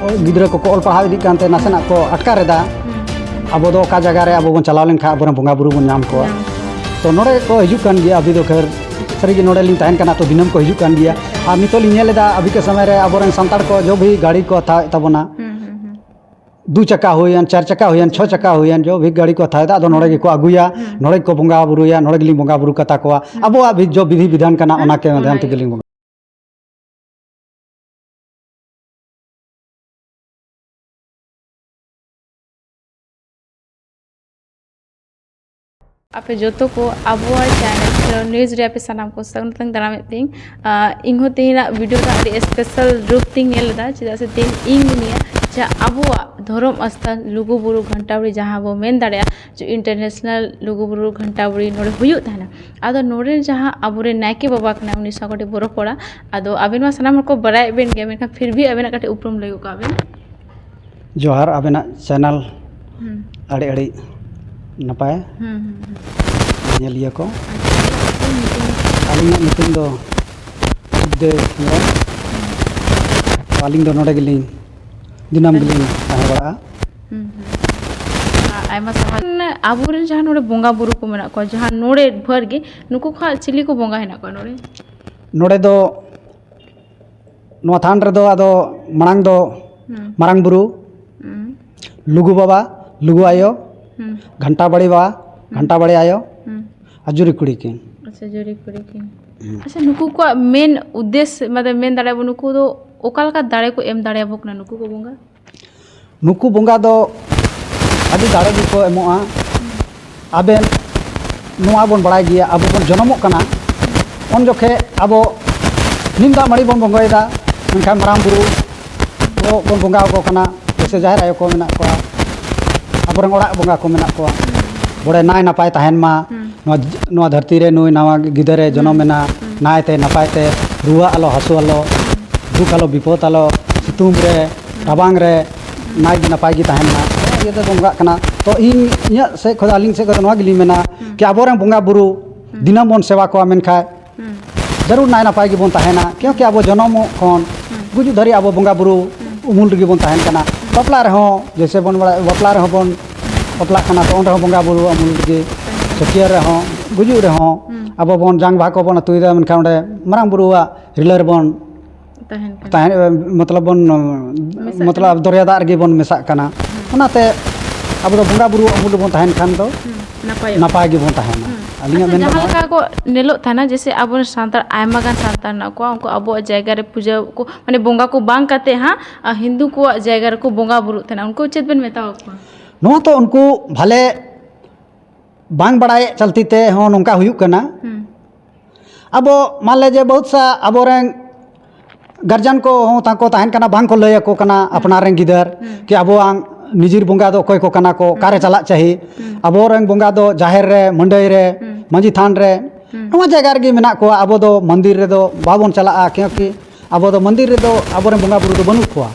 गिद्रा को ऑल पढ़ाव इदी कानते नासेना को अटकारेदा अब दो का जगह रे अब बन चलाव लेन खा अब बोंगा बुरु बन नाम को तो नोड़े को हिजू कान गया अभी तो खैर सरी नोड़े लिंग तहन कना तो दिनम को हिजू कान गया और नितो लिंग नेलेदा अभी के समय रे अब संताड़ को जो भी गाड़ी को था तबना 2 चक्का हुयन 4 चक्का हुयन 6 चक्का हुयन जो भी गाड़ी को था तो नोड़े को अगुया नोड़े को बोंगा बुरुया नोड़े गिलिंग बोंगा बुरु कथा को अब अभी जो विधि विधान कना ओना के ध्यान ते गिलिंग आपे जोतो को आबुआ चैनल न्यूज़ रे आपे सानाम को संगतंग दाराम तिंग इंगो तेना वीडियो का अड़ी स्पेशल रूप तिंग नेलदा चिदा से तिंग इंग निया जा आबुआ धर्म स्थल लुगुबुरु घंटाबड़ी जहां वो मेन दाड़या जो इंटरनेशनल लुगुबुरु घंटाबड़ी नोड़े हुयु ताना आदो नोड़े जहां आबुरे नायके बाबा कना उनी सागोटे बोरो पड़ा आदो आबेन मा सानाम को बराय बेन गे मेनका फिर भी आबेना काटे उपरम लयो का आबेन जोहार आबेना चैनल अड़ी अड़ी नपाय लिया को आलिंग मीटिंग दो दे आलिंग दो नोड़े गिलिंग दिनाम गिलिंग बड़ा आयमा समाज आबुरेन जहां नोड़े बोंगा बुरु को मेना को जहां नोड़े भर गे नुकु खा चिली को बोंगा हेना को नोड़े नोड़े दो नोआ थान रे दो आदो मणांग दो मरांग बुरु लुगु बाबा लुगु आयो घंटा बड़ी आयो अजुरी कुड़ी की अच्छा जुरी कुड़ी की अच्छा नुकु को मेन उद्देश्य मतलब मेन दाड़े बो नुकु दो ओकाल का दाड़े को एम दाड़े बो कना नुकु को बोंगा नुकु बोंगा दो अभी दाड़े भी को एमोआ आबेन नुआ बोन बड़ाय गिया अब बोन जन्मों कना उन जोखे अब निंदा मड़ी बोन बोंगायदा मेनखान माराम बुरु वो बोन बोंगा को कना जैसे जाहिर आयो को मेना को अब ओड़ा बोंगा को मेना को बड़े नाय नपाय तहन मा नोआ धरती रे नुई नवा गिदरे जन्म मेना नायते नपायते रुआ आलो हसु आलो दुख आलो विपद आलो सितुंग रे राबांग रे नाय गी नपाय गी तहन मा ये तो बोंगा कना तो इन से खद आलिंग से नोआ गिली मेना कि आबोरे बोंगा बुरु दिनम बोन सेवा को मेनखा जरूर नाय नपाय गी बोन तहना क्योंकि अब जन्म खन गुजु धरी अब बोंगा बुरु उमुल रे बोन तहन कना बापला रहो जैसे बोन बापला रहो बोन बापला खाना तो उन बोंगा बुरु अमुल गे सकिया रहो गुजु रहो अब बोन जांग भाको बोन तुइदा मेनखा ओंडे मारांग बुरुआ रिलर बोन तहन मतलब बोन मतलब दरिया दाग गे बोन मेसा कना ओनाते अब दो बोंगा बुरु अमुल बोन तहन खान तो नपाय गे बोन तहना अलिंगा मेन जहां लगा को नेलो थाना जैसे अब सांतार आयमा गान सांतार ना को उनको अब जायगा रे पूजा को माने बोंगा को बांग काते हां हिंदू को जायगा रे को बोंगा बुरु थाना उनको चेत बेन मेताओ को नोआ तो उनको भले बांग बड़ाए चलती ते हो नोंका हुयु कना अब मान लीजिए बहुत सा अब गार्जियन को हो ताको तहन कना बांग को लय को कना अपना रें गिदर कि अब निजिर बोंगा दो कोई को कना को कारे चला चाहिए अब रें बोंगा दो जाहिर रे मंडई रे मंजी थान रे नोआ जगह रे मेना को अब दो मंदिर रे दो बाबोन चला क्योंकि अब दो मंदिर रे दो अब बोंगा बुरु दो बनु को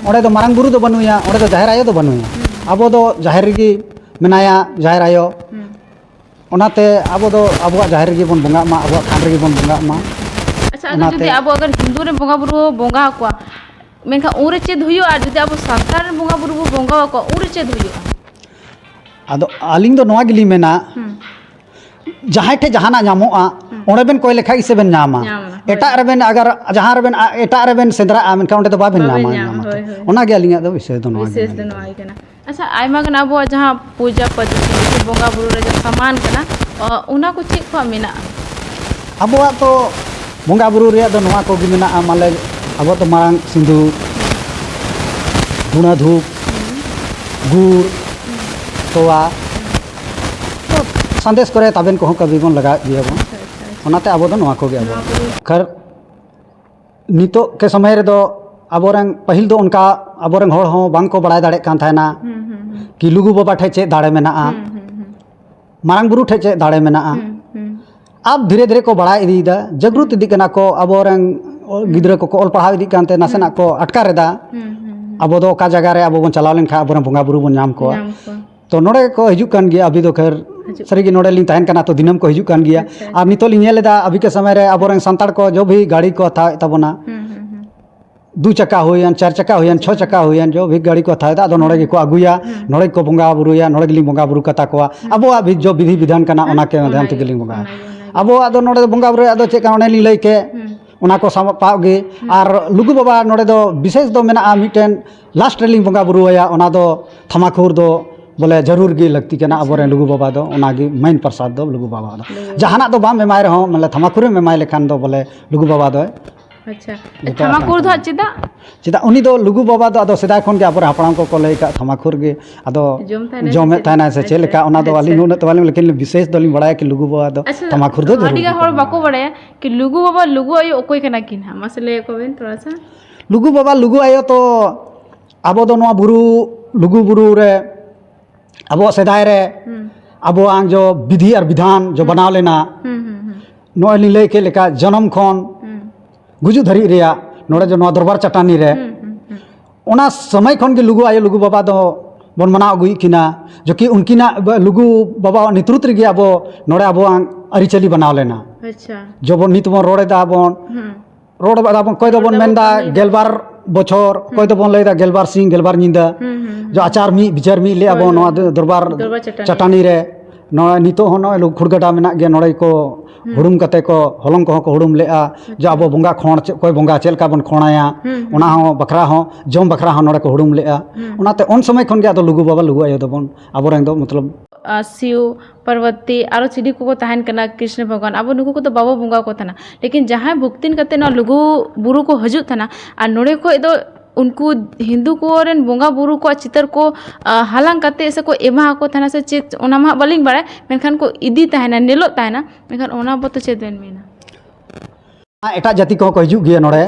ओडे दो मारांग बुरु दो बनुया ओडे दो जाहिर आयो दो बनुया अब दो जाहिर गी मेनाया जाहिर आयो ओनाते अब दो अब जाहिर गी बोन बोंगा मा अब थान रे बोन बोंगा मा अच्छा अगर हिंदू रे बोंगा बुरु बोंगा को मेनखा उरे चेद हुयो आ जदि अब संसार बोंगा बुरु बोंगा को उरे चेद हुयो आदो आलिंग दो नोआ गिली मेना जहां ठे जहाना नामोआ ओंडे बेन कोई लेखा इसे बेन नामा एटा रेबेन अगर जहां रेबेन एटा रेबेन सेंद्रा मेनखा ओंडे दो बाबेन नामा ओना गे आलिंगा दो विशेष दो नोआ विशेष दो नोआ केना अच्छा आयमा गन अब जहां पूजा पद्धति बोंगा बुरु रे सामान कना उना को चेक को मेना अब तो बोंगा बुरु रे दो नोआ को gi मेना माले अब तो मांग सिंदूर धुना धूप गुड़ तोवा तो संदेश करे तबेन को कभी बन लगा दिया बन ओनाते अब दो नोआ को गे अब खैर नितो के समय रे दो अब पहिल दो उनका अब हर हो बांग को बड़ाय दाड़े कान थाना कि लुगु बाबा ठे चे दाड़े मेना मारांग बुरु ठे चे दाड़े मेना अब धीरे धीरे को बड़ा इदीदा जागृत इदी कना को अब गिद्रा को ऑल पढ़ाव इदी कानते नासेना को अटकारेदा अब दो का जगह रे अब बोन चलाव लेन खा अब बोंगा बुरु बोन नाम को तो नोड़े को हिजू कान गया अभी तो खैर सरी नोड़े लिंग तहन कना तो दिनम को हिजू कान गया और नितो लिंग नेलेदा अभी के समय रे अब संताड़ को जो भी गाड़ी को था तबना 2 चक्का हुयन 4 चक्का हुयन 6 चक्का हुयन जो भी गाड़ी को थायदा अदो नोड़े को अगुया नोड़े को बोंगा बुरुया नोड़े गिली बोंगा बुरु कता को अबो भी जो विधि विधान कना ओना के ध्यान ते गिली बोंगा अबो अदो नोड़े बोंगा बुरु अदो चेक ओने ली लई के ओना को पाव गे और लुगु बाबा नोड़े दो विशेष दो मेना मिटेन लास्ट रेलिंग बोंगा बुरुया ओना दो थमाखुर दो बोले जरूर गे लगती के ना अब लुगु बाबा दो ओनागी मेन प्रसाद दो लुगु बाबा दो जहाना दो बाम एमाय रहो मतलब थमाखुरे एमाय लेखान दो बोले लुगु बाबा दो अच्छा थमाखुर दो चेदा चेदा उनी दो लुगु बाबा दो अदो सेदाय खन के अब हापड़ाम को लई का थमाखुर गे अदो जमे थाना से चेल का ओना दो वाली नुन तो वाली लेकिन विशेष दो बड़ा कि लुगु बाबा दो थमाखुर दो हडिगा हर बाको बड़ाया कि लुगु बाबा लुगु आयो ओकोय कना किन मसले को बेन थोड़ा सा लुगु बाबा लुगु आयो तो अब दो नवा बुरु लुगु बुरु रे अब सेदाय रे अब आंग जो विधि और विधान जो बनाव लेना नो लई के लेका जन्म खन गुजु धरी रिया नोड़े जो दरबार चटानी रे ओना समय खन के लुगु आयो लुगु बाबा दो बन मना अगुई किना जो कि उनकिना लुगु बाबा नेतृत्व रे अब नोड़े अब अरिचली बनाव लेना अच्छा जो बन नित बन रोड़े दा बन रोड बादा बन कोई दो बन मेनदा गेलबार बछर कोई दो बन लैदा गेलबार सिंह गेलबार निंदा जो आचार मी विचार मी ले अब नो दरबार चटानी रे नो नितो हो नो खुड़गटा मेना गया नोड़े को हुड़ुम कते को हलंग को हुड़ुम लेआ जो अब बोंगा खोण कोई बोंगा चेलका बन खोणाया ओना हो बखरा हो जम बखरा हो नोड़े को हुड़ुम लेआ ओनाते उन समय खन गया तो लुगु बाबा लुगु आयो दबन अब रेंग दो मतलब शिव पार्वती और चिड़ी को तहन कना कृष्ण भगवान अब नुकु को तो बाबा बोंगा को था लेकिन जहाँ भुक्तिन करते ना लुगु बुरु को हजूत था और नोड़े को दो उनको हिंदू को रेन बोंगा बुरु को चितर को हालांग करते ऐसे को एमा को थाना से चेत ओना मा बलिंग बड़े मेनखान को इदी ताहना नेलो ताहना मेनखान ओना बतो चेत बेन मेना एटा जाति को हजू गया नोड़े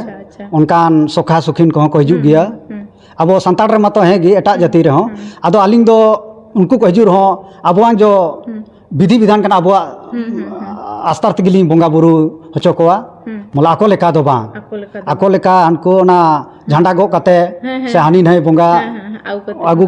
उनकान सोखा सुखिन को हजू गया अब संताड़ रे मतो है गे एटा जाति रे हो आदो आलिंग दो उनको को हजू रहो अबवा जो विधि विधान कना अबवा आस्तार तगिली बोंगा बुरु हचो कोआ मोला आको लेका दो बा आको लेका उनको ना झंडा गो कते से हानि नहीं बोंगा आगु